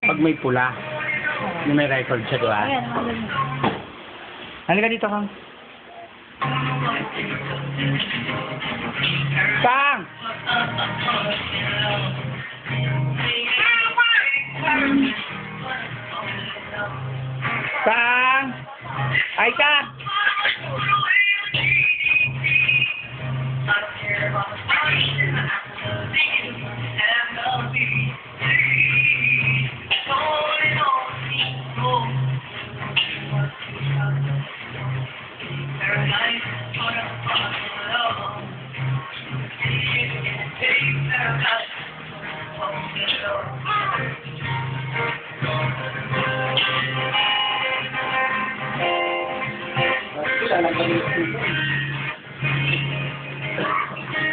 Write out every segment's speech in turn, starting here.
Pag may pula, may record siya, di ba? Ayan, magaling. Halika dito, Kang. Kang! Kang! Ay, Kang!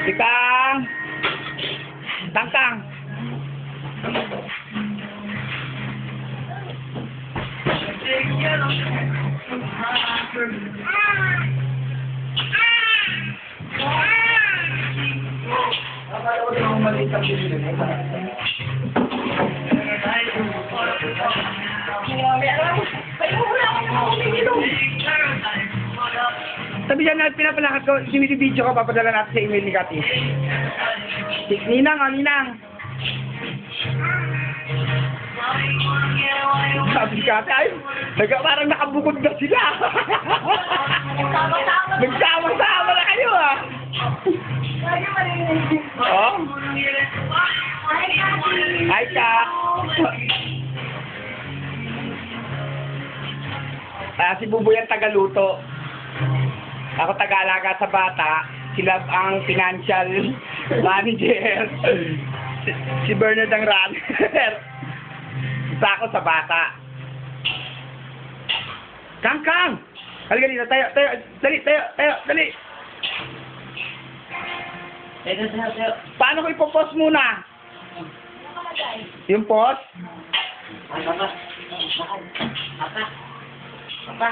Si Kang! Kang! Sabi dyan na pinapalakat ko, sinilibidyo ko, papadala natin sa email ni Kati. Ninang, Ninang. Sabi ni Kati, ay, parang nakabukod na sila. Nagsama-sama na kayo, ah. Oh? Hi, Kak. Si Buboy ang tagaluto. Ako taga-alaga sa bata. Sila ang financial manager. Si Bernard ang runner. Isa ako sa bata. Kang! Halika dito, tayo. Dali. Paano ko ipopost muna? Yung post? Papa.